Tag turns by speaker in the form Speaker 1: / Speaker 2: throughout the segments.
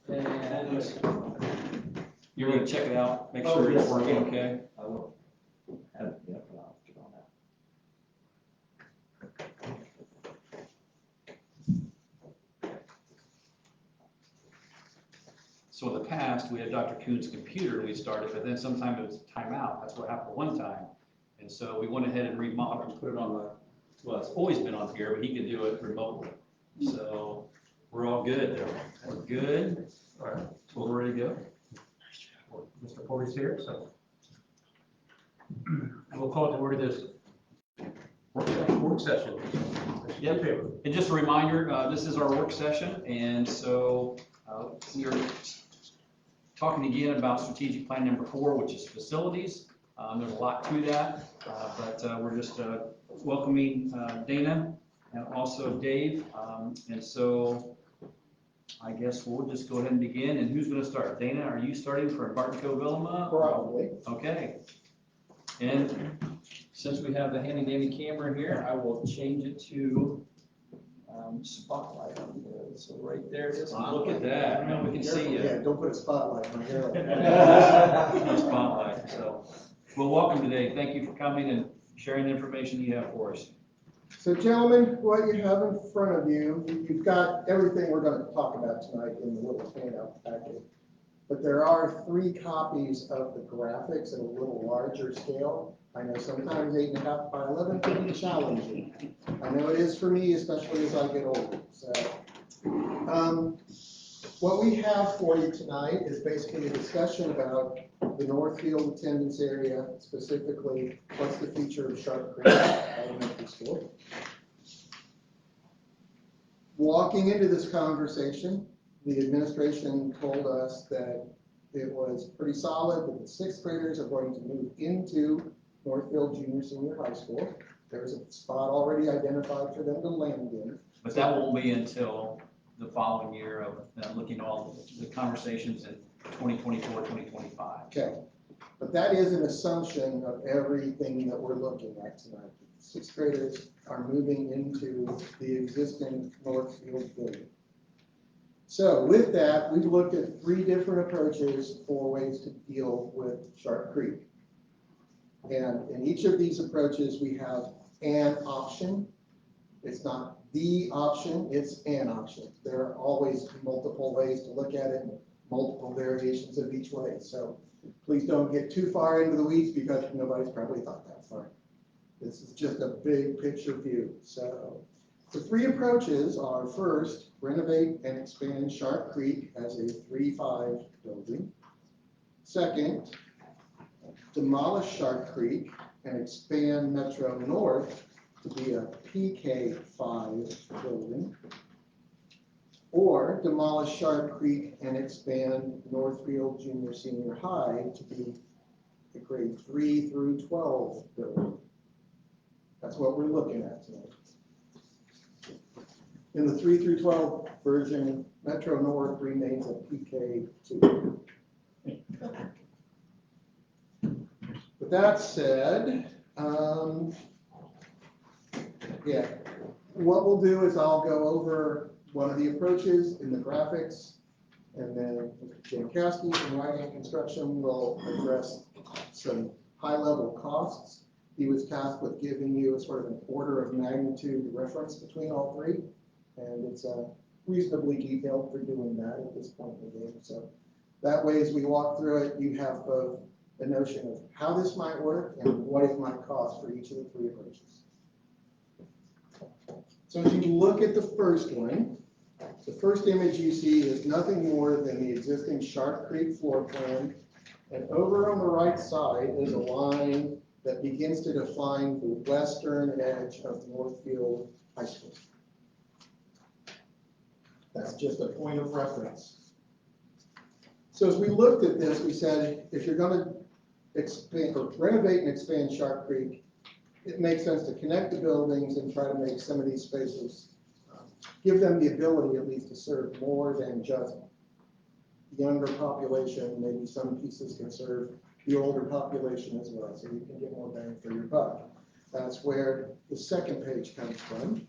Speaker 1: And you're going to check it out, make sure it's working okay.
Speaker 2: I will. Have it, yeah, but I'll get on that.
Speaker 1: So in the past, we had Dr. Kuhn's computer we started, but then sometime it was timeout. That's what happened one time. And so we went ahead and remodeled and put it on the, well, it's always been on here, but he could do it remotely. So we're all good there. We're good. All right, so we're ready to go.
Speaker 3: Mr. Porter's here, so. We'll call to order this work session.
Speaker 1: Yep. And just a reminder, this is our work session, and so we are talking again about strategic plan number 4, which is facilities. There's a lot to that, but we're just welcoming Dana and also Dave. And so I guess we'll just go ahead and begin. And who's going to start? Dana, are you starting for Barton Cove-Vilma?
Speaker 4: Probably.
Speaker 1: Okay. And since we have the handy dandy camera here, I will change it to spotlight on here. So right there it is. Look at that. Now we can see you.
Speaker 4: Yeah, don't put a spotlight on here.
Speaker 1: No spotlight. So, well, welcome today. Thank you for coming and sharing the information you have for us.
Speaker 4: So gentlemen, what you have in front of you, you've got everything we're going to talk about tonight in the little handout packet. But there are 3 copies of the graphics at a little larger scale. I know sometimes 8.5 by 11 can be challenging. I know it is for me, especially as I get older. So, what we have for you tonight is basically a discussion about the Northfield attendance area, specifically what's the future of Sharp Creek Elementary School. Walking into this conversation, the administration told us that it was pretty solid that the 6th graders are going to move into Northfield Junior Senior High School. There's a spot already identified for them to land in.
Speaker 1: But that won't be until the following year of looking at all the conversations in 2024, 2025.
Speaker 4: Okay, but that is an assumption of everything that we're looking at tonight. 6th graders are moving into the existing Northfield building. So with that, we've looked at 3 different approaches for ways to deal with Sharp Creek. And in each of these approaches, we have an option. It's not the option, it's an option. There are always multiple ways to look at it, and multiple variations of each way. So please don't get too far into the weeds because nobody's probably thought that far. This is just a big picture view. So the 3 approaches are: first, renovate and expand Sharp Creek as a 3-5 building. Second, demolish Sharp Creek and expand Metro North to be a PK5 building. Or demolish Sharp Creek and expand Northfield Junior Senior High to be a grade 3 through 12 building. That's what we're looking at tonight. In the 3 through 12 version, Metro North remains a PK2. With that said, yeah, what we'll do is I'll go over one of the approaches in the graphics, and then Mr. Jankowski from Whiting Construction will address some high-level costs. He was tasked with giving you a sort of an order of magnitude reference between all 3, and it's reasonably detailed for doing that at this point in the game. So that way, as we walk through it, you have both the notion of how this might work and what it might cost for each of the 3 approaches. So as you look at the first one, the first image you see is nothing more than the existing Sharp Creek floor plan. And over on the right side is a line that begins to define the western edge of Northfield High School. That's just a point of reference. So as we looked at this, we said, if you're going to expand or renovate and expand Sharp Creek, it makes sense to connect the buildings and try to make some of these spaces, give them the ability at least to serve more than just the younger population. Maybe some pieces can serve the older population as well, so you can get more bang for your buck. That's where the second page comes from.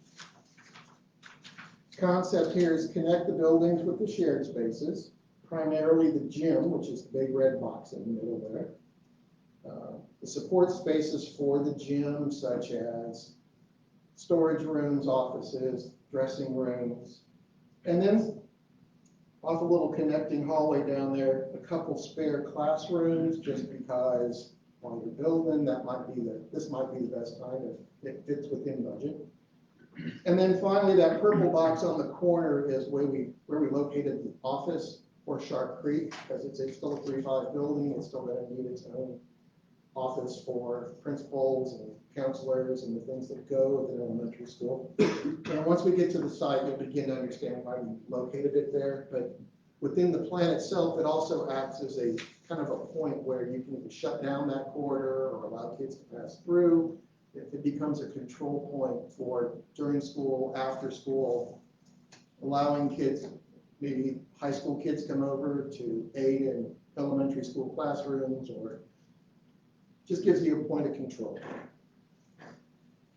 Speaker 4: Concept here is connect the buildings with the shared spaces. primarily the gym, which is the big red box in the middle there. The support spaces for the gym, such as storage rooms, offices, dressing rooms, and then off a little connecting hallway down there, a couple spare classrooms, just because while you're building, this might be the best time if it fits within budget. And then finally, that purple box on the corner is where we located the office for Sharp Creek, because it's still a 3-5 building. It's still going to need its own office for principals and counselors and the things that go with an elementary school. And once we get to the site, you'll begin to understand why we located it there. But within the plan itself, it also acts as a kind of a point where you can either shut down that corridor or allow kids to pass through. It becomes a control point for during school, after school, allowing kids, maybe high school kids come over to aid in elementary school classrooms, or just gives you a point of control.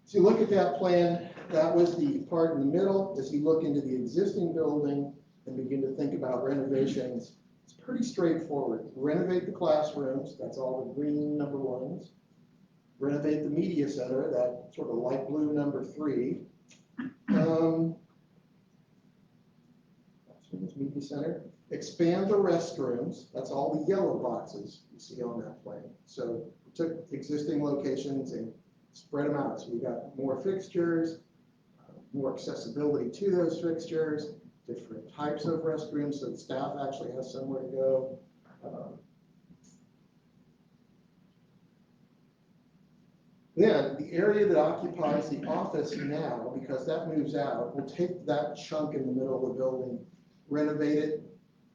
Speaker 4: So you look at that plan, that was the part in the middle. As you look into the existing building and begin to think about renovations, it's pretty straightforward. Renovate the classrooms, that's all the green number 1s. Renovate the media center, that sort of light blue number 3. Media center. Expand the restrooms, that's all the yellow boxes you see on that plan. So we took existing locations and spread them out. So we got more fixtures, more accessibility to those fixtures, different types of restrooms, so the staff actually has somewhere to go. Then the area that occupies the office now, because that moves out, we'll take that chunk in the middle of the building, renovate it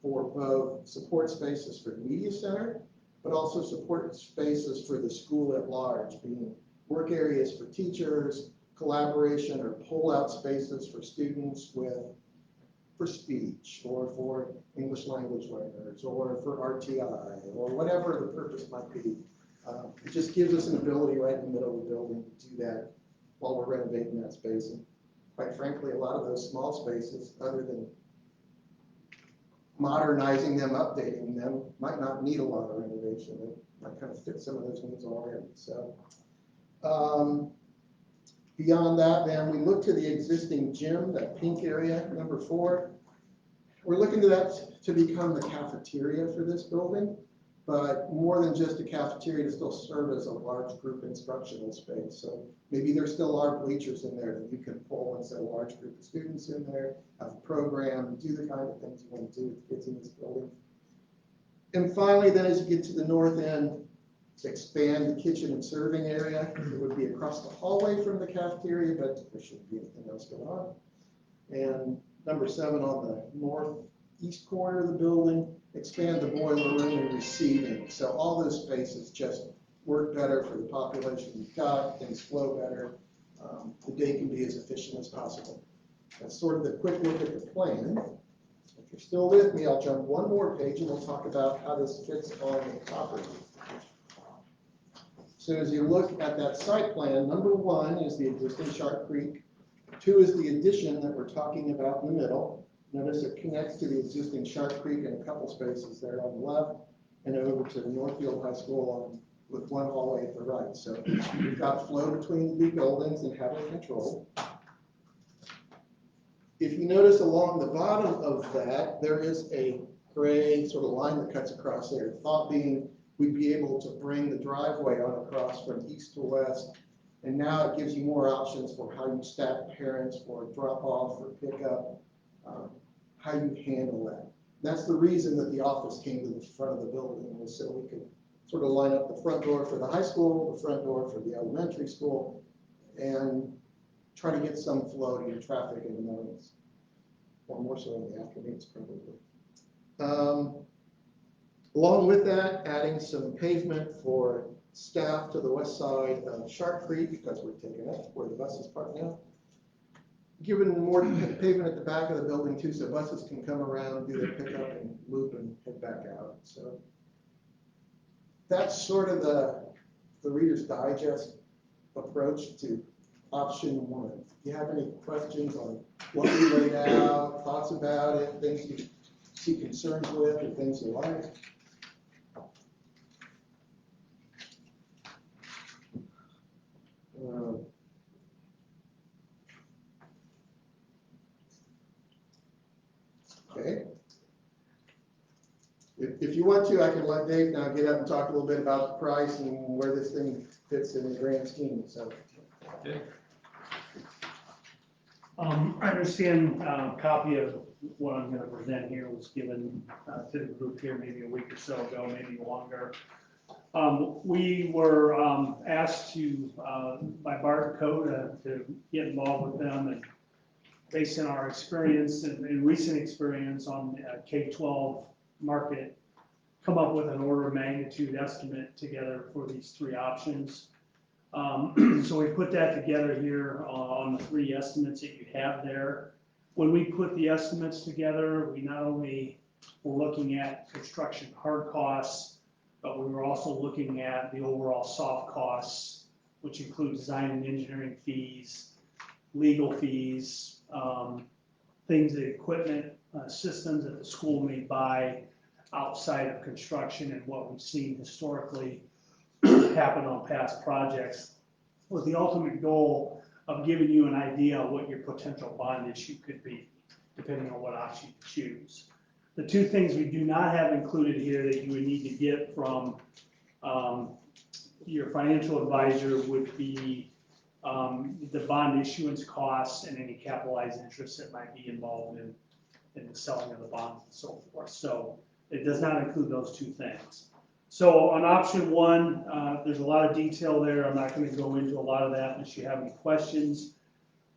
Speaker 4: for both support spaces for the media center, but also support spaces for the school at large, being work areas for teachers, collaboration or pull-out spaces for students for speech, or for English language learners, or for RTI, or whatever the purpose might be. It just gives us an ability right in the middle of the building to do that while we're renovating that space. And quite frankly, a lot of those small spaces, other than modernizing them, updating them, might not need a lot of renovation. They might kind of fit some of those needs already. So beyond that, then we look to the existing gym, that pink area, number 4. We're looking to that to become the cafeteria for this building, but more than just a cafeteria, to still serve as a large group instructional space. So maybe there still are bleachers in there that you can pull and set a large group of students in there, have a program, do the kind of things you want to do with kids in this building. And finally, then as you get to the north end, expand the kitchen and serving area. It would be across the hallway from the cafeteria, but there shouldn't be anything else going on. And number 7 on the northeast corner of the building, expand the boiler room and receiving. So all those spaces just work better for the population you've got, things flow better. The day can be as efficient as possible. That's sort of the quick look at the plan. If you're still with me, I'll jump one more page and we'll talk about how this fits on the property. So as you look at that site plan, number 1 is the existing Sharp Creek. 2 is the addition that we're talking about in the middle. Notice it connects to the existing Sharp Creek in a couple spaces there on the left, and over to the Northfield High School with one hallway at the right. So we've got flow between the 2 buildings and have it controlled. If you notice along the bottom of that, there is a gray sort of line that cuts across there. The thought being we'd be able to bring the driveway on across from east to west. And now it gives you more options for how you stack parents for drop off or pick up, how you handle that. That's the reason that the office came to the front of the building, was so we could sort of line up the front door for the high school, the front door for the elementary school, and try to get some flow to your traffic in the mornings, or more so in the afternoons probably. Along with that, adding some pavement for staff to the west side of Sharp Creek, because we're taking it where the buses park now. Giving more pavement at the back of the building too, so buses can come around, do their pickup and loop and head back out. So that's sort of the Reader's Digest approach to option 1. If you have any questions on what we laid out, thoughts about it, things you see concerns with or things you like. Okay. If you want to, I can let Dave now get up and talk a little bit about the price and where this thing fits in the grand scheme, so.
Speaker 1: Okay.
Speaker 3: I understand a copy of what I'm gonna present here was given to the group here maybe a week or so ago, maybe longer. We were asked to, by Bart Coda to get involved with them, and based on our experience and recent experience on K-12 market, come up with an order of magnitude estimate together for these three options. So we put that together here on the three estimates that you have there. When we put the estimates together, we not only were looking at construction hard costs, but we were also looking at the overall soft costs, which include design and engineering fees, legal fees, things that equipment, systems that the school may buy outside of construction, and what we've seen historically happen on past projects, with the ultimate goal of giving you an idea of what your potential bond issue could be, depending on what option you choose. The two things we do not have included here that you would need to get from your financial advisor would be the bond issuance costs and any capitalized interest that might be involved in the selling of the bonds and so forth. So it does not include those two things. So on option one, there's a lot of detail there. I'm not going to go into a lot of that unless you have any questions.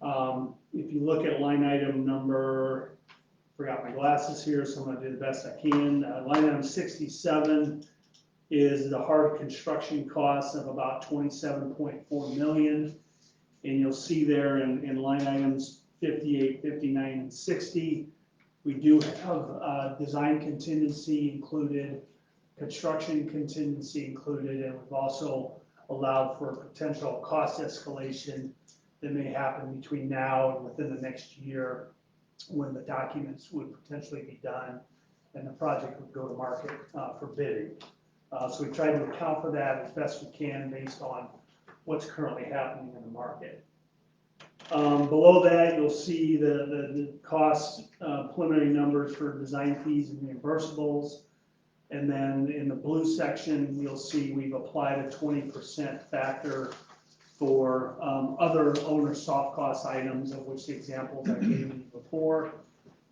Speaker 3: If you look at line item number, forgot my glasses here, so I'm going to do the best I can. Line item 67 is the hard construction costs of about $27.4 million. And you'll see there in line items 58, 59, and 60, we do have design contingency included, construction contingency included, and we've also allowed for potential cost escalation that may happen between now and within the next year, when the documents would potentially be done and the project would go to market for bidding. So we try to account for that as best we can based on what's currently happening in the market. Below that, you'll see the cost preliminary numbers for design fees and reimbursables. And then in the blue section, you'll see we've applied a 20% factor for other owner soft cost items, of which the examples I gave you before.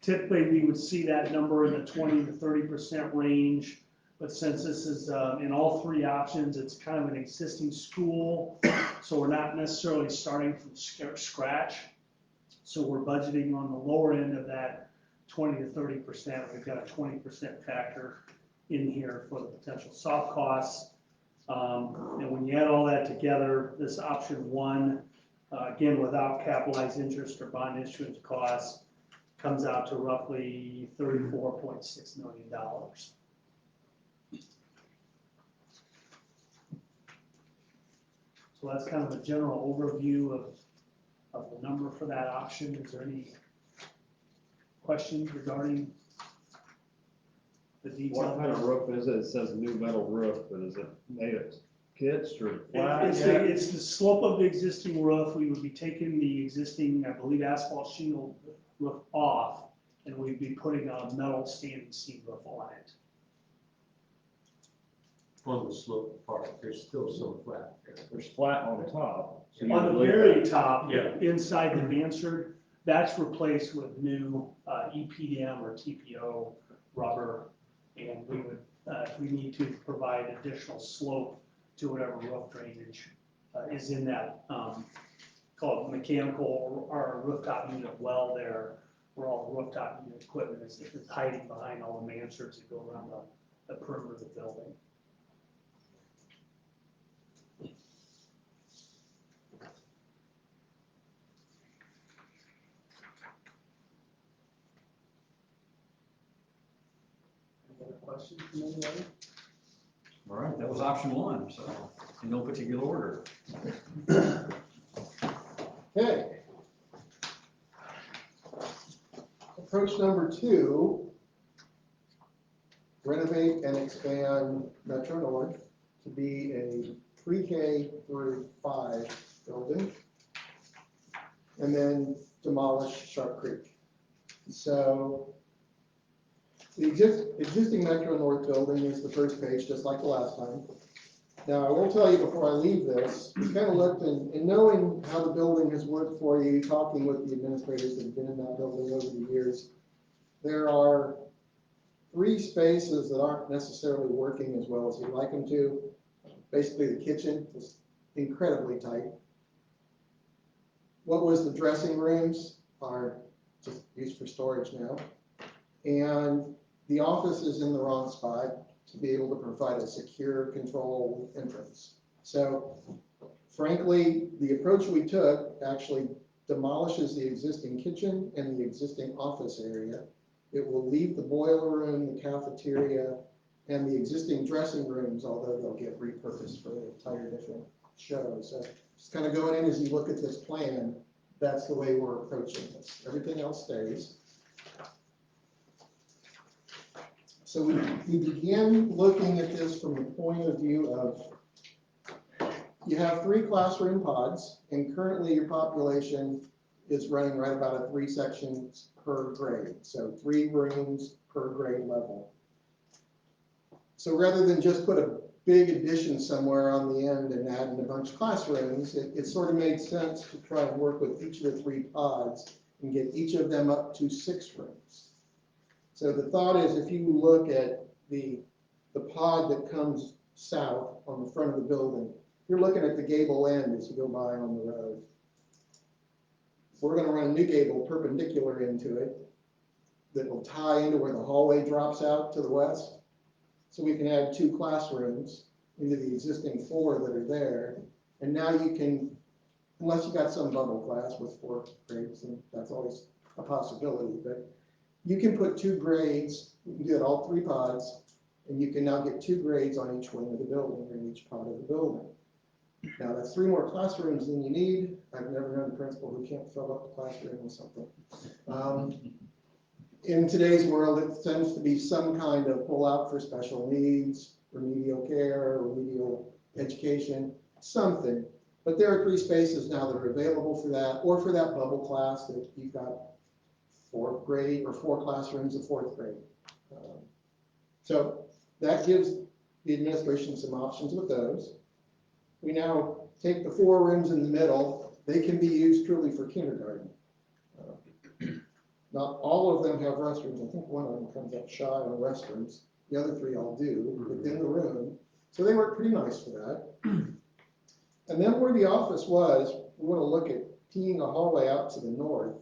Speaker 3: Typically, we would see that number in the 20 to 30% range, but since this is in all three options, it's kind of an existing school, so we're not necessarily starting from scratch. So we're budgeting on the lower end of that 20 to 30%. We've got a 20% factor in here for the potential soft costs. And when you add all that together, this option one, again, without capitalized interest or bond issuance costs, comes out to roughly $34.6 million. So that's kind of a general overview of the number for that option. Is there any questions regarding the detail?
Speaker 2: What kind of roof is it? It says new metal roof, but is it made of pitched or flat?
Speaker 3: It's the slope of the existing roof. We would be taking the existing, I believe, asphalt shingle roof off, and we'd be putting a metal standing seam roof on it.
Speaker 5: On the slope part, there's still some flat there.
Speaker 2: There's flat on the top. So you
Speaker 3: On
Speaker 2: would
Speaker 3: the
Speaker 2: leave
Speaker 3: very
Speaker 2: that.
Speaker 3: top,
Speaker 5: Yeah.
Speaker 3: inside the mansard, that's replaced with new EPDM or TPO rubber, and we would, if we need to, provide additional slope to whatever roof drainage is in that called mechanical or rooftop unit well there, where all the rooftop unit equipment is hiding behind all the mansards that go around the perimeter of the building. Any other questions from anybody?
Speaker 1: All right, that was option one, so in no particular order.
Speaker 4: Okay. Approach number two renovate and expand Metro North to be a pre-K through 5 building, and then demolish Sharp Creek. So the existing Metro North building is the first page, just like the last time. Now, I will tell you before I leave this, we kind of looked and knowing how the building has worked for you, talking with the administrators that have been in that building over the years, there are 3 spaces that aren't necessarily working as well as you'd like them to. Basically, the kitchen is incredibly tight. What was the dressing rooms are just used for storage now. And the office is in the wrong spot to be able to provide a secure control entrance. So frankly, the approach we took actually demolishes the existing kitchen and the existing office area. It will leave the boiler room, the cafeteria, and the existing dressing rooms, although they'll get repurposed for an entire different show. So just kind of going in as you look at this plan, that's the way we're approaching this. Everything else stays. So we begin looking at this from the point of view of, you have 3 classroom pods, and currently your population is running right about 3 sections per grade. So 3 rooms per grade level. So rather than just put a big addition somewhere on the end and add in a bunch of classrooms, it sort of made sense to try and work with each of the 3 pods and get each of them up to 6 rooms. So the thought is, if you look at the pod that comes south on the front of the building, you're looking at the gable end as you go by on the road. We're going to run a new gable perpendicular into it that will tie into where the hallway drops out to the west. So we can add 2 classrooms into the existing 4 that are there. And now you can, unless you got some bubble class with 4 grades, and that's always a possibility, but you can put 2 grades, you can do it all 3 pods, and you can now get 2 grades on each wing of the building or in each pod of the building. Now that's 3 more classrooms than you need. I've never known a principal who can't fill up the classroom with something. In today's world, it tends to be some kind of pull out for special needs, remedial care, remedial education, something. But there are 3 spaces now that are available for that, or for that bubble class that you've got 4th grade or 4 classrooms of 4th grade. So that gives the administration some options with those. We now take the 4 rooms in the middle. They can be used truly for kindergarten. Not all of them have restrooms. I think one of them comes up shy on restrooms. The other 3 all do within the room. So they work pretty nice for that. And then where the office was, we want to look at teeing a hallway out to the north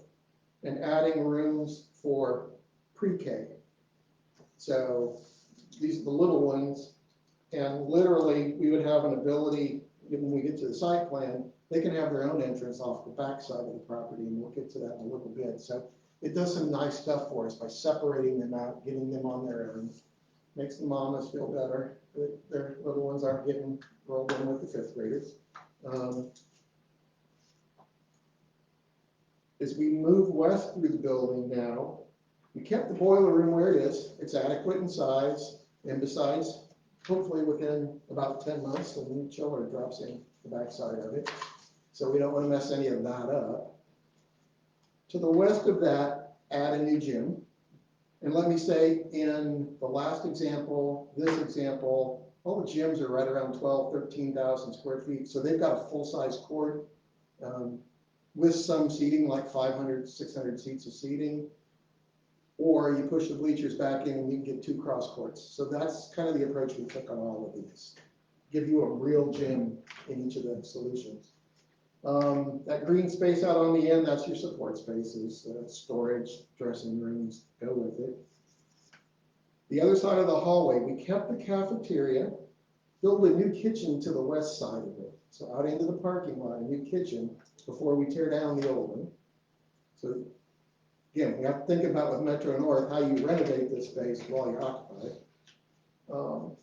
Speaker 4: and adding rooms for pre-K. So these are the little ones, and literally we would have an ability, when we get to the site plan, they can have their own entrance off the back side of the property, and we'll get to that in a little bit. So it does some nice stuff for us by separating them out, getting them on their own. Makes the mamas feel better that their little ones aren't getting rolled in with the 5th graders. As we move west through the building now, we kept the boiler room where it is. It's adequate in size, and besides, hopefully within about 10 months, the new chiller drops in the backside of it. So we don't want to mess any of that up. To the west of that, add a new gym. And let me say, in the last example, this example, all the gyms are right around 12, 13,000 square feet. So they've got a full-size court with some seating, like 500, 600 seats of seating. Or you push the bleachers back in and you can get 2 cross courts. So that's kind of the approach we took on all of these. Give you a real gym in each of the solutions. That green space out on the end, that's your support spaces, storage, dressing rooms, go with it. The other side of the hallway, we kept the cafeteria, built a new kitchen to the west side of it. So out into the parking lot, a new kitchen before we tear down the old one. So again, we have to think about with Metro North how you renovate this space while you occupy it.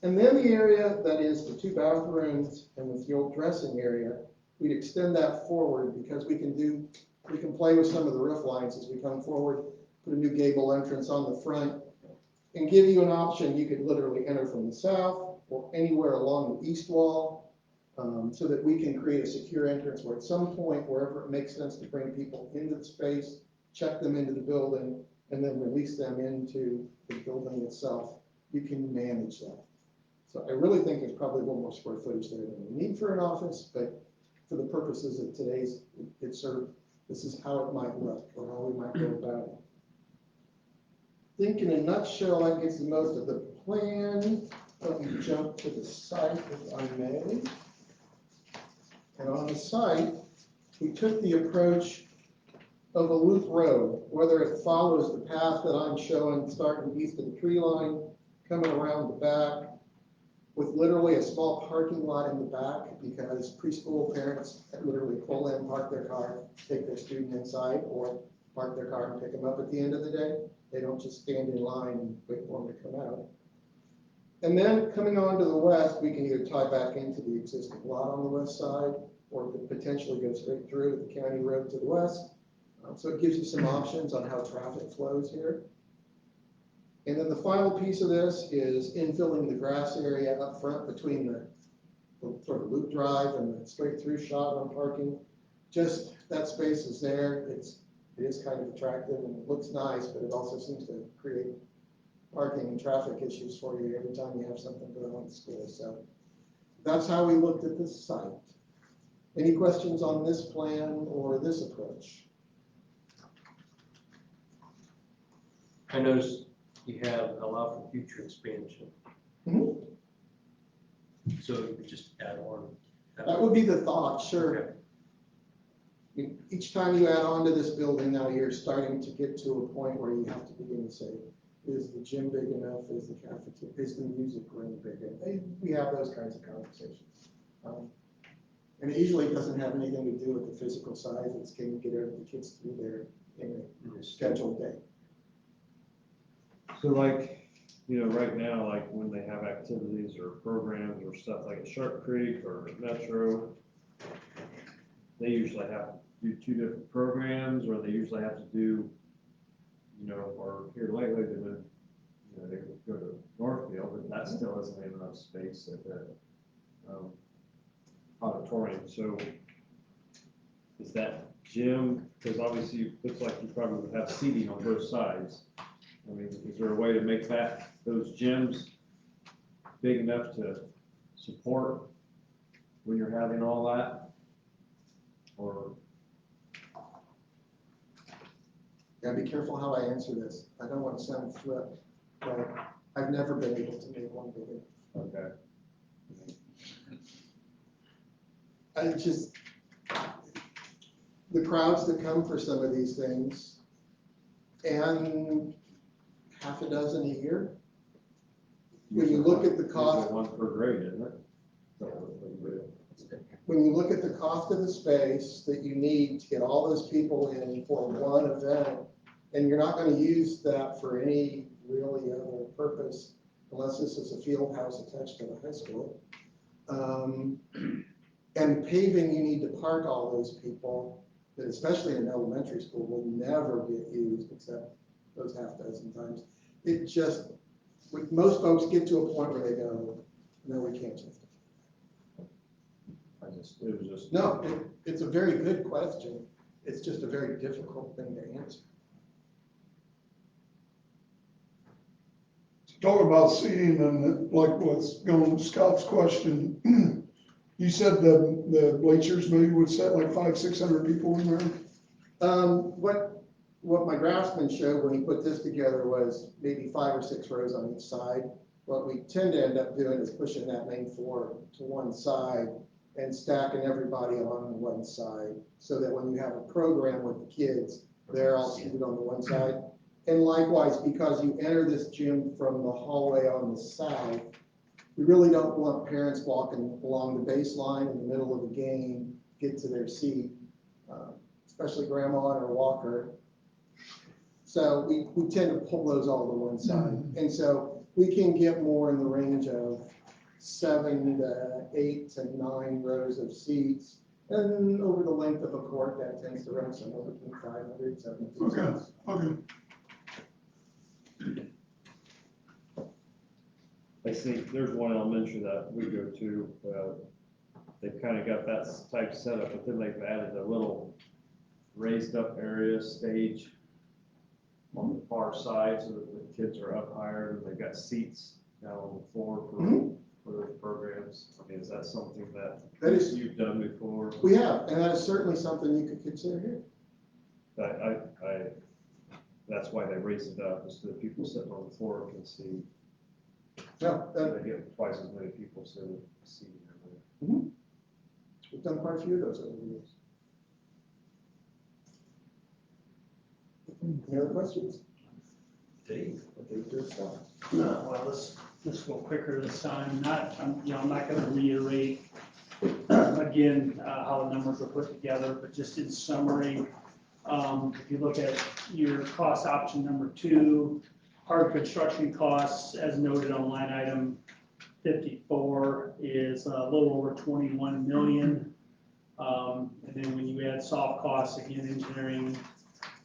Speaker 4: And then the area that is the 2 bathrooms and with the old dressing area, we'd extend that forward because we can play with some of the roof lines as we come forward, put a new gable entrance on the front, and give you an option. You could literally enter from the south or anywhere along the east wall, so that we can create a secure entrance where at some point, wherever it makes sense to bring people into the space, check them into the building, and then release them into the building itself. You can manage that. So I really think there's probably a little more square footage there than we need for an office, but for the purposes of today's, it's sort of, this is how it might look or how we might go about it. I think in a nutshell, that gets the most of the plan. Let me jump to the site if I may. And on the site, we took the approach of a loop road, whether it follows the path that I'm showing, starting east of the tree line, coming around the back, with literally a small parking lot in the back, because preschool parents literally pull in, park their car, take their student inside, or park their car and pick them up at the end of the day. They don't just stand in line and wait for them to come out. And then coming on to the west, we can either tie back into the existing lot on the west side, or potentially go straight through the county road to the west. So it gives you some options on how traffic flows here. And then the final piece of this is infilling the grass area up front between the sort of loop drive and the straight through shot on parking. Just that space is there. It is kind of attractive and it looks nice, but it also seems to create parking and traffic issues for you every time you have something going on at school. So that's how we looked at this site. Any questions on this plan or this approach?
Speaker 5: I noticed you have allow for future expansion.
Speaker 4: Mhm.
Speaker 5: So you could just add on.
Speaker 4: That would be the thought, sure.
Speaker 5: Okay.
Speaker 4: Each time you add on to this building now, you're starting to get to a point where you have to begin to say, is the gym big enough? Is the cafeteria, is the music room big enough? We have those kinds of conversations. And it usually doesn't have anything to do with the physical size. It's can you get the kids through there in a scheduled day.
Speaker 2: So like, you know, right now, like when they have activities or programs or stuff like at Sharp Creek or Metro, they usually have to do two different programs, or they usually have to do, you know, or here lately they've been, you know, they would go to Northfield, but that still doesn't have enough space at the auditorium. So is that gym, because obviously it looks like you probably would have seating on both sides. I mean, is there a way to make those gyms big enough to support when you're having all that? Or?
Speaker 4: Gotta be careful how I answer this. I don't want to sound flippant, but I've never been able to make one bigger.
Speaker 2: Okay.
Speaker 4: I just, the crowds that come for some of these things, and half a dozen a year. When you look at the cost,
Speaker 2: Usually one per grade, isn't it?
Speaker 4: when you look at the cost of the space that you need to get all those people in for one event, and you're not going to use that for any really other purpose, unless this is a field house attached to the high school. And paving, you need to park all those people, that especially in elementary school, will never get used except those half dozen times. It just, most folks get to a point where they go, no, we can't justify.
Speaker 2: It was just.
Speaker 4: No, it's a very good question. It's just a very difficult thing to answer.
Speaker 6: Talking about seating and like what's going to Scott's question, you said the bleachers maybe would set like 500-600 people in there?
Speaker 4: What my draftsman showed when he put this together was maybe 5 or 6 rows on each side. What we tend to end up doing is pushing that main floor to one side and stacking everybody on one side, so that when you have a program with the kids, they're all seated on the one side. And likewise, because you enter this gym from the hallway on the south, we really don't want parents walking along the baseline in the middle of the game, get to their seat, especially grandma and her walker. So we tend to pull those all to one side. And so we can get more in the range of 7 to 8 to 9 rows of seats. And over the length of a court, that tends to run somewhere between 500 and 700
Speaker 6: Okay,
Speaker 4: seats.
Speaker 6: okay.
Speaker 2: I see, there's one elementary that we go to, they've kind of got that type set up, but then they've added a little raised up area, stage on the far side, so that the kids are up higher, and they've got seats down on the floor for those programs. I mean, is that something
Speaker 4: That is-
Speaker 2: you've done before?
Speaker 4: We have, and that is certainly something you could consider here.
Speaker 2: That's why they raised it up, is so that people sitting on the floor can see.
Speaker 4: No,
Speaker 2: They get twice as many people sitting in the seat everywhere.
Speaker 4: we've done quite a few of those over the years. Any other questions?
Speaker 1: Dave?
Speaker 3: Well, let's go quicker this time. I'm not gonna reiterate again, how the numbers were put together, but just in summary, if you look at your cost option number 2, hard construction costs, as noted on line item 54, is a little over 21 million. And then when you add soft costs, again, engineering,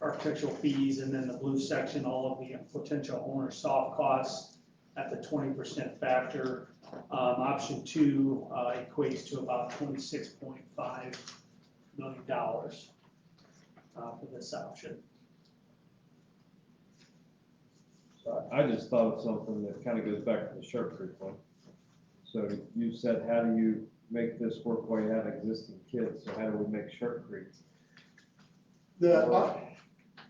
Speaker 3: architectural fees, and then the blue section, all of the potential owner soft costs at the 20% factor. Option 2 equates to about $26.5 million for this option.
Speaker 2: So I just thought of something that kind of goes back to the Sharp Creek one. So you said, how do you make this work while you have existing kids? So how do we make Sharp Creek?
Speaker 4: There are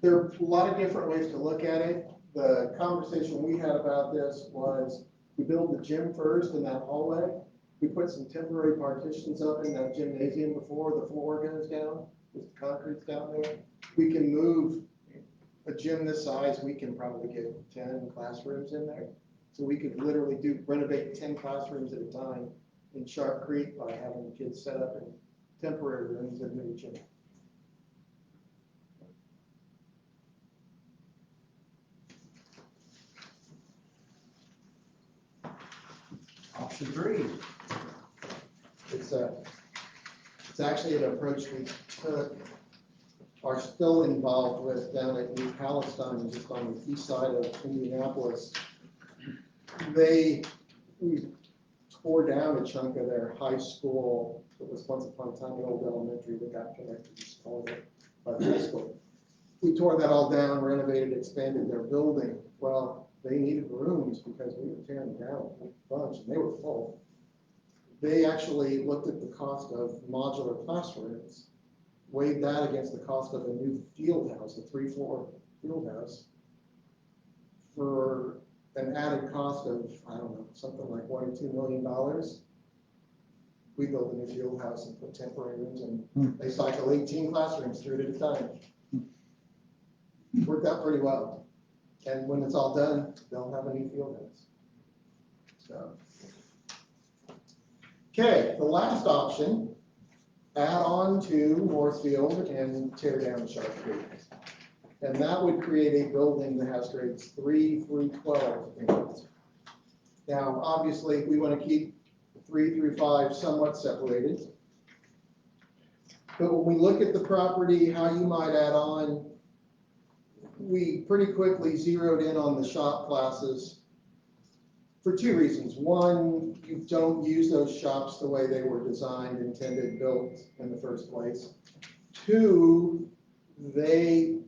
Speaker 4: a lot of different ways to look at it. The conversation we had about this was, we build the gym first in that hallway. We put some temporary partitions up in that gymnasium before the floor goes down, with the concrete's down there. We can move a gym this size, we can probably get 10 classrooms in there. So we could literally renovate 10 classrooms at a time in Sharp Creek by having the kids set up in temporary rooms in the new gym.
Speaker 1: Option 3.
Speaker 4: It's actually an approach we are still involved with down at New Palestine, just on the east side of Indianapolis. We tore down a chunk of their high school. It was once upon a time an old elementary that got connected to school, but high school. We tore that all down, renovated, expanded their building. Well, they needed rooms because we were tearing them down a bunch, and they were full. They actually looked at the cost of modular classrooms, weighed that against the cost of a new field house, a 3-floor field house, for an added cost of, I don't know, something like $1 or $2 million. We built a new field house and put temporary rooms in. They cycle 18 classrooms through it at a time. Worked out pretty well. And when it's all done, they'll have a new field house. So. Okay, the last option, add on to Northfield and tear down Sharp Creek. And that would create a building that has grades 3 through 12 in it. Now, obviously, we want to keep 3 through 5 somewhat separated. But when we look at the property, how you might add on, we pretty quickly zeroed in on the shop classes for 2 reasons. One, you don't use those shops the way they were designed, intended, built in the first place. 2, they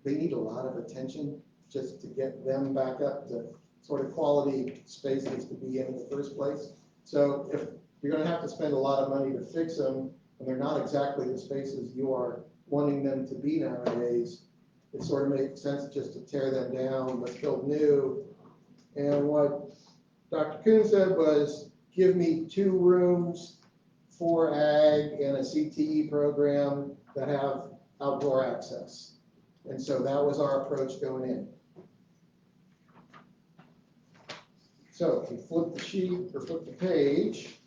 Speaker 4: need a lot of attention just to get them back up to sort of quality spaces to be in the first place. So if you're going to have to spend a lot of money to fix them, and they're not exactly the spaces you are wanting them to be nowadays, it sort of makes sense just to tear them down, let's build new. And what Dr. Kuhn said was, give me 2 rooms for ag and a CTE program that have outdoor access. And so that was our approach going in. So if you flip the sheet or flip the page,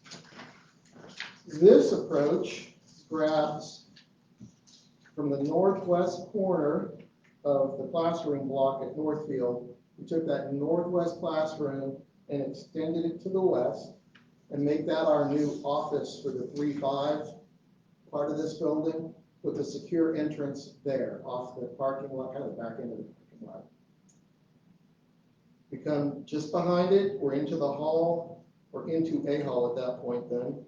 Speaker 4: this approach grabs from the northwest corner of the classroom block at Northfield. We took that northwest classroom and extended it to the west and make that our new office for the 3-5 part of this building, with a secure entrance there off the parking lot, kind of the back end of the parking lot. We come just behind it, we're into the hall, or into a hall at that point then.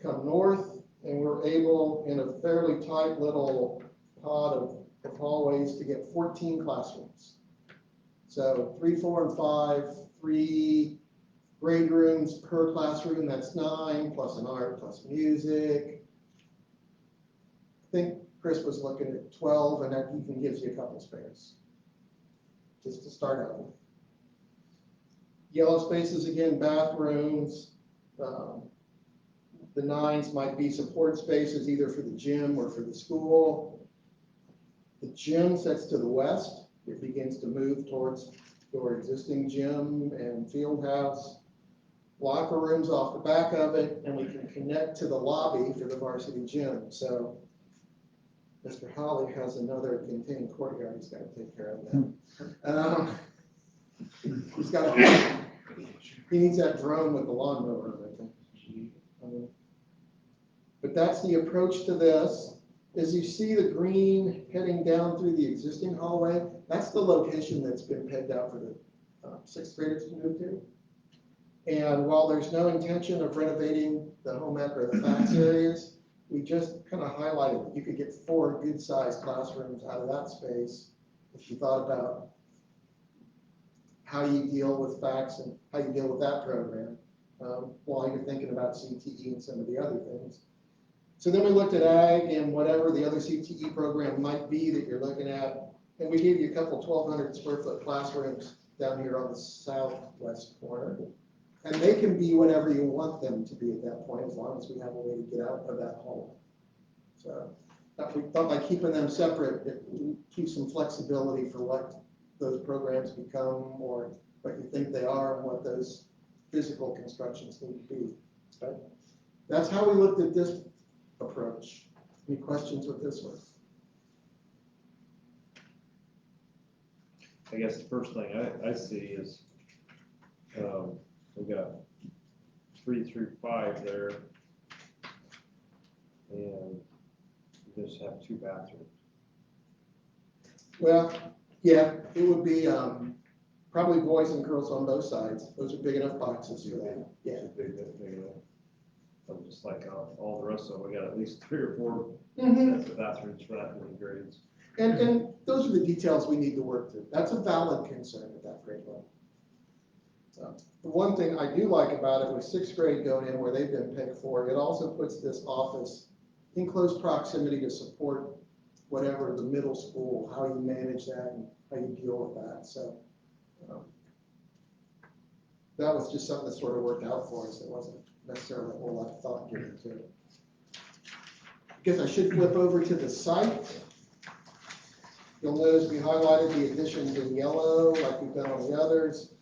Speaker 4: Come north, and we're able, in a fairly tight little pod of hallways, to get 14 classrooms. So 3, 4, and 5, 3 grade rooms per classroom, that's 9, plus an art, plus music. I think Chris was looking at 12, and that even gives you a couple spares, just to start out with. Yellow spaces, again, bathrooms. The 9s might be support spaces, either for the gym or for the school. The gym sets to the west. It begins to move towards your existing gym and field house. Locker rooms off the back of it, and we can connect to the lobby for the varsity gym. So Mr. Holly has another contained courtyard he's got to take care of now. He's got he needs that drone with the lawnmower, I think. But that's the approach to this. As you see the green heading down through the existing hallway, that's the location that's been pegged out for the 6th graders to move to. And while there's no intention of renovating the home ec or the fax areas, we just kind of highlighted that you could get 4 good-sized classrooms out of that space if you thought about how you deal with fax and how you deal with that program while you're thinking about CTE and some of the other things. So then we looked at ag and whatever the other CTE program might be that you're looking at, and we gave you a couple 1,200 square foot classrooms down here on the southwest corner. And they can be whatever you want them to be at that point, as long as we have a way to get out of that hole. So we thought by keeping them separate, it keeps some flexibility for what those programs become or what you think they are and what those physical constructions need to be. But that's how we looked at this approach. Any questions with this one?
Speaker 2: I guess the first thing I see is, we got 3 through 5 there, and you just have 2 bathrooms.
Speaker 4: Well, yeah, it would be probably boys and girls on both sides. Those are big enough boxes for that. Yeah.
Speaker 2: Big enough. So just like all the rest of them, we got at least 3 or 4 sets of bathrooms for that many grades.
Speaker 4: And those are the details we need to work through. That's a valid concern at that grade level. So the one thing I do like about it with 6th grade going in where they've been picked for, it also puts this office in close proximity to support whatever the middle school, how you manage that and how you deal with that. So that was just something that sort of worked out for us. It wasn't necessarily a whole lot of thought given to it. I guess I should flip over to the site. You'll notice we highlighted the additions in yellow like we've done on the others.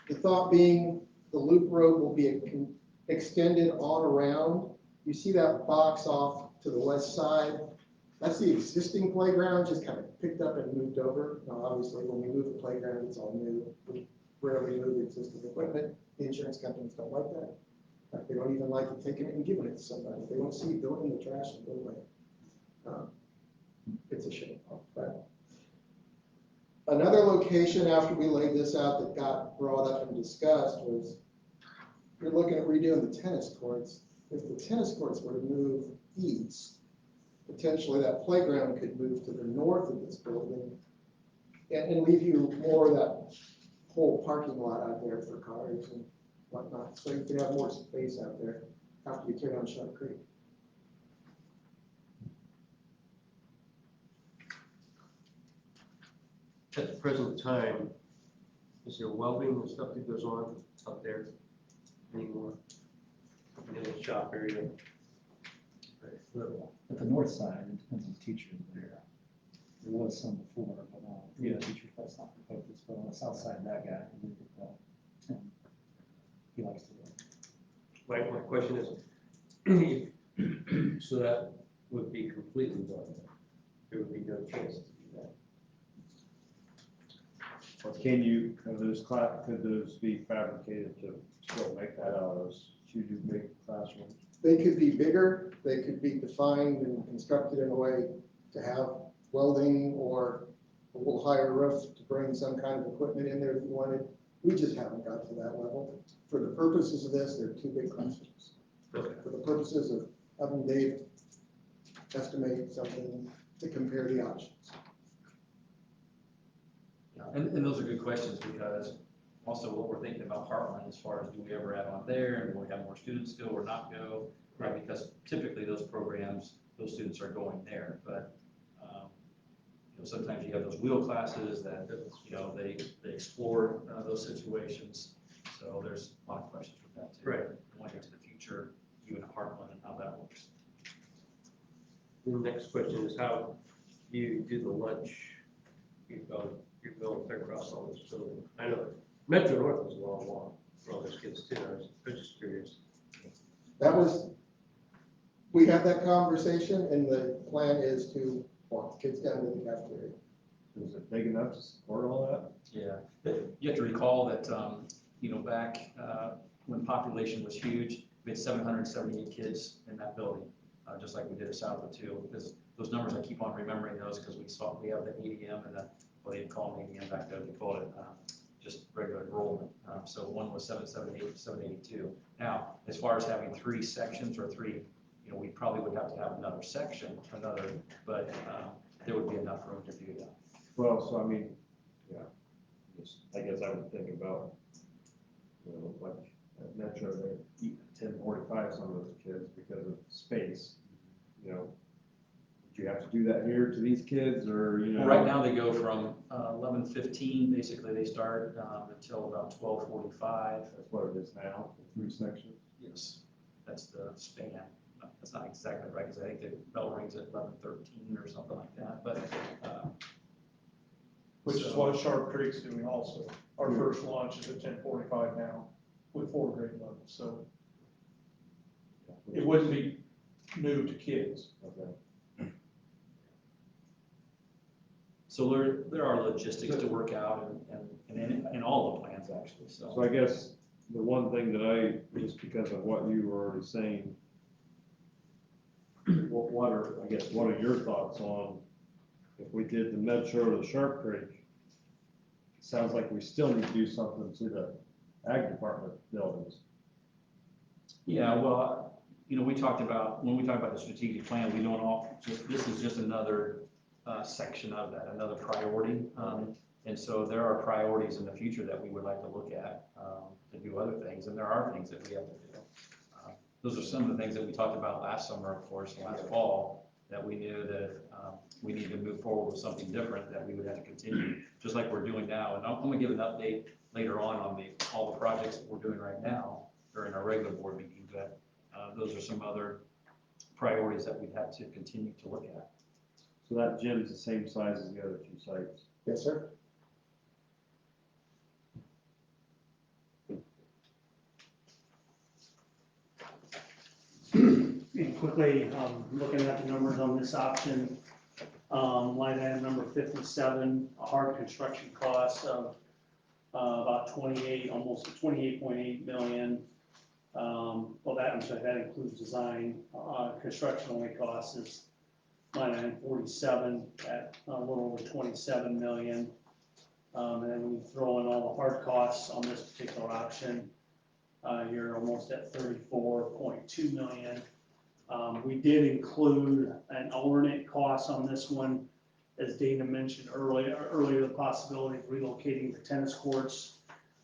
Speaker 4: The thought being the loop road will be extended on around. You see that box off to the west side? That's the existing playground, just kind of picked up and moved over. Now, obviously, when we move the playground, it's all new. We rarely move existing equipment. The insurance companies don't like that. In fact, they don't even like you taking it and giving it to somebody. They don't see you throwing it in the trash and go away. It's a shame. But another location after we laid this out that got brought up and discussed was you're looking at redoing the tennis courts. If the tennis courts were to move east, potentially that playground could move to the north of this building and leave you more of that whole parking lot out there for cars and whatnot. So you could have more space out there after you tear down Sharp Creek.
Speaker 5: At the present time, is there welding and stuff that goes on up there anymore? In the shop area?
Speaker 7: Very little. At the north side, it depends on the teacher there. There was some before, but the teacher, that's not the focus. But on the south side, that guy, Tim, he likes to work.
Speaker 5: My question is, so that would be completely done. There would be no chance to do that.
Speaker 2: Or could those be fabricated to still make that out of those 2 big classrooms?
Speaker 4: They could be bigger, they could be defined and constructed in a way to have welding or a little higher roof to bring some kind of equipment in there if you wanted. We just haven't got to that level. For the purposes of this, they're too big classrooms. For the purposes of having Dave estimate something to compare the options.
Speaker 1: Yeah, and those are good questions, because also what we're thinking about Heartland as far as do we ever add on there, and will we have more students go or not go? Right, because typically those programs, those students are going there, but, you know, sometimes you have those wheel classes that, you know, they explore those situations. So there's a lot of questions with that too.
Speaker 5: Right.
Speaker 1: Going into the future, you and Heartland and how that works.
Speaker 5: The next question is how do you do the lunch? You're going across all this building. I know Metro North was a long walk for all those kids too. I was just curious.
Speaker 4: That was, we had that conversation, and the plan is to walk the kids down to the cafeteria.
Speaker 2: Is it big enough to support all that?
Speaker 1: Yeah, you have to recall that, you know, back when population was huge, we had 778 kids in that building, just like we did at Southwood too. Because those numbers, I keep on remembering those because we have the ADM and the, well, they didn't call it ADM back then, they called it just regular enrollment. So one was 778, 782. Now, as far as having 3 sections or 3, you know, we probably would have to have another section, but there would be enough room to do that.
Speaker 2: Well, so I mean, yeah, I guess I would think about, you know, like at Metro, they eat 10:45 some of those kids because of space. You know, do you have to do that here to these kids, or, you know?
Speaker 1: Well, right now they go from 11:15, basically they start until about 12:45.
Speaker 2: That's what it is now, 3 sections.
Speaker 1: Yes, that's the span. That's not exactly right, because I think the bell rings at 11:13 or something like that, but.
Speaker 8: Which is what Sharp Creek's doing also. Our first launch is at 10:45 now with 4 grade levels, so it wouldn't be new to kids.
Speaker 2: Okay.
Speaker 1: So there are logistics to work out and in all the plans actually,
Speaker 2: So
Speaker 1: so.
Speaker 2: I guess the one thing that just because of what you were already saying, what are your thoughts on if we did the Metro to Sharp Creek? Sounds like we still need to do something to the ag department buildings.
Speaker 1: Yeah, well, you know, when we talk about the strategic plan, we don't this is just another section of that, another priority. And so there are priorities in the future that we would like to look at to do other things, and there are things that we have to do. Those are some of the things that we talked about last summer, of course, last fall, that we knew that we need to move forward with something different, that we would have to continue, just like we're doing now. And I'm gonna give an update later on all the projects that we're doing right now during our regular board meeting, but those are some other priorities that we'd have to continue to look at.
Speaker 2: So that gym's the same size as the other 2 sites.
Speaker 4: Yes, sir.
Speaker 3: And quickly, looking at the numbers on this option, line item number 57, a hard construction cost of about 28, almost 28.8 million. Well, that includes design. Construction only cost is line item 47 at a little over 27 million. And then when you throw in all the hard costs on this particular option, you're almost at 34.2 million. We did include an alternate cost on this one, as Dana mentioned earlier, the possibility of relocating the tennis courts.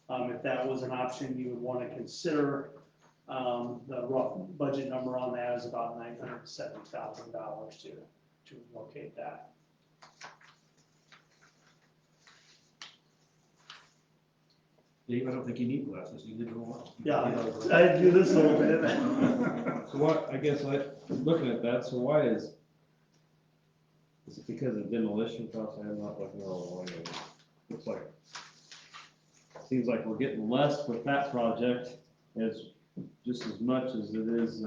Speaker 3: If that was an option you would want to consider, the rough budget number on that is about $970,000 to relocate that.
Speaker 1: Dave, I don't think you need glasses, you did it well.
Speaker 3: Yeah, I do this a little bit.
Speaker 2: So what, I guess looking at that, so why is it because of demolition costs? I'm not looking all along. Looks like, seems like we're getting less with that project as just as much as it is,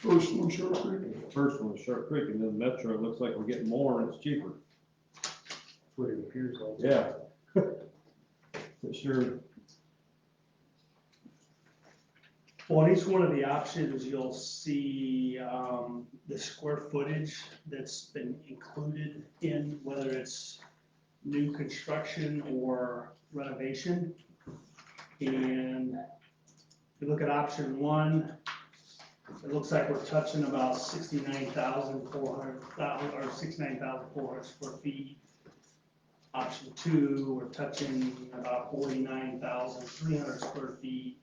Speaker 6: First one, Sharp Creek.
Speaker 2: first one, Sharp Creek, and then Metro, it looks like we're getting more and it's cheaper.
Speaker 5: That's what it appears like.
Speaker 2: Yeah. For sure.
Speaker 3: Well, on each one of the options, you'll see the square footage that's been included in, whether it's new construction or renovation. And if you look at option 1, it looks like we're touching about 69,400 square feet. Option 2, we're touching about 49,300 square feet.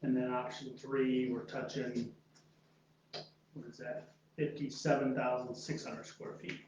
Speaker 3: And then option 3, we're touching, what is that, 57,600 square feet.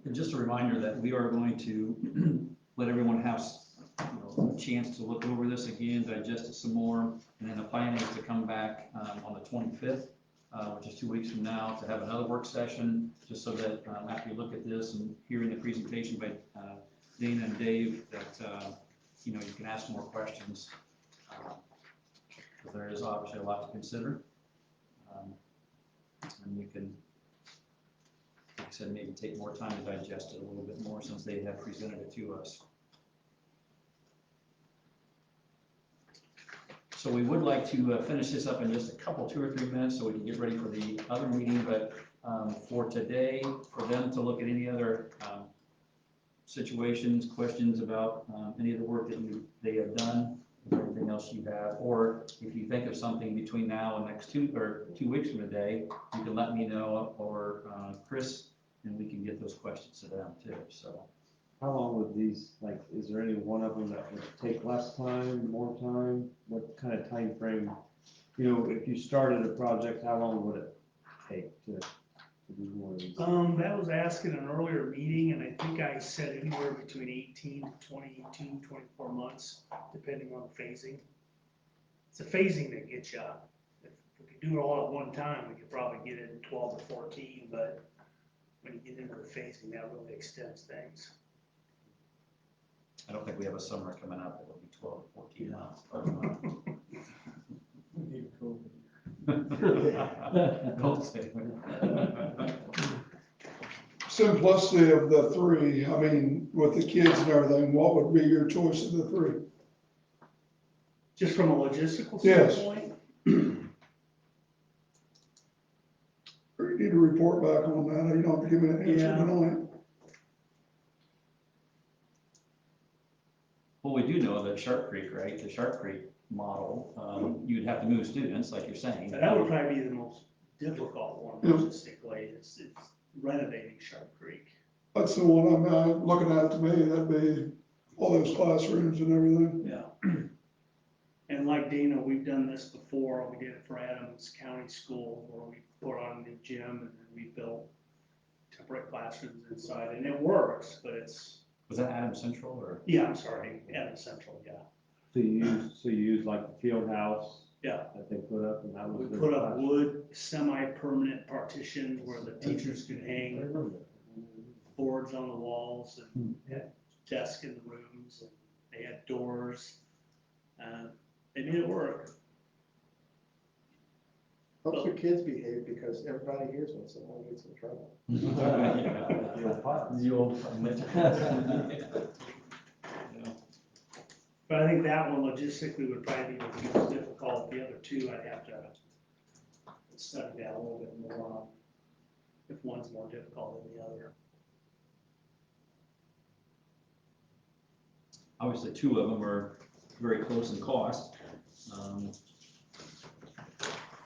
Speaker 1: And just a reminder that we are going to let everyone have a chance to look over this again, digest it some more, and then the plan is to come back on the 25th, which is 2 weeks from now, to have another work session, just so that after you look at this and hearing the presentation by Dana and Dave, that you can ask more questions, because there is obviously a lot to consider, and you can, like I said, maybe take more time to digest it a little bit more since they have presented it to us. So we would like to finish this up in just a couple, 2 or 3 minutes, so we can get ready for the other meeting. But for today, for them to look at any other situations, questions about any of the work that they have done, or anything else you have, or if you think of something between now and next 2 weeks from today, you can let me know, or Chris, and we can get those questions to them too. So.
Speaker 2: How long would these, like, is there any one of them that would take less time, more time? What kind of time frame? If you started a project, how long would it take to do one of these?
Speaker 3: That was asked in an earlier meeting, and I think I said anywhere between 18 to 22, 24 months, depending on the phasing. It's the phasing that gets you. If we could do it all at one time, we could probably get it in 12 to 14, but when you get into the phasing, that really extends things.
Speaker 1: I don't think we have a summer coming up that'll be 12 or 14 months.
Speaker 8: We need COVID.
Speaker 1: Don't say that.
Speaker 6: Simplicity of the 3, I mean, with the kids and everything, what would be your choice of the 3?
Speaker 3: Just from a logistical
Speaker 6: Yes.
Speaker 3: standpoint,
Speaker 6: Or you need to report back on that, you don't have to give me an answer
Speaker 3: Yeah.
Speaker 6: tonight.
Speaker 1: Well, we do know that Sharp Creek, right, the Sharp Creek model, you'd have to move students, like you're saying.
Speaker 3: that would probably be the most difficult one
Speaker 6: Yeah.
Speaker 3: logistically, it's renovating Sharp Creek.
Speaker 6: That's the one I'm looking at to me, that'd be all those classrooms and everything.
Speaker 3: Yeah. And like Dana, we've done this before, we did it for Adams County School, where we put on a new gym and then we built temporary classrooms inside, and it works, but it's,
Speaker 1: Was that Adams Central or?
Speaker 3: yeah, I'm sorry, Adams Central, yeah.
Speaker 2: So you use like the field house?
Speaker 3: Yeah.
Speaker 2: That they put up, and that was
Speaker 3: We
Speaker 2: their
Speaker 3: put up
Speaker 2: classroom?
Speaker 3: wood, semi-permanent partitions where the teachers could
Speaker 2: I
Speaker 3: hang
Speaker 2: remember.
Speaker 3: boards on the walls and had desks in the rooms, and they had doors. They made it work.
Speaker 4: Hope your kids behave, because everybody hears when someone gets in trouble.
Speaker 1: The old.
Speaker 3: But I think that one logistically would probably be the most difficult. The other two, I'd have to study that a little bit more on if one's more difficult than the other.
Speaker 1: Obviously, 2 of them are very close in cost.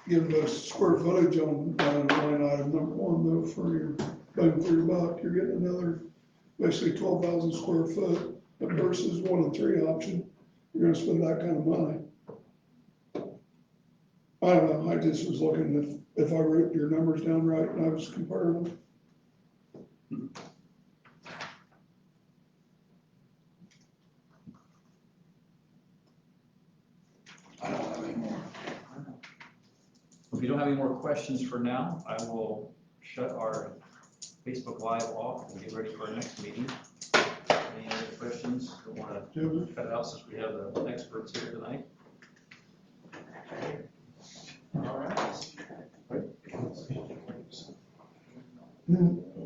Speaker 6: Give us square footage on line item number 1 though for your bang for your buck, you're getting another, basically 12,000 square foot versus 1 and 3 option. You're gonna spend that kind of money. I don't know, I just was looking if I wrote your numbers down right and I was comparing them. I don't have any more.
Speaker 1: If you don't have any more questions for now, I will shut our Facebook Live off and get ready for our next meeting. Any other questions? Don't want to cut it out since we have the experts here tonight. All right.
Speaker 6: Hmm.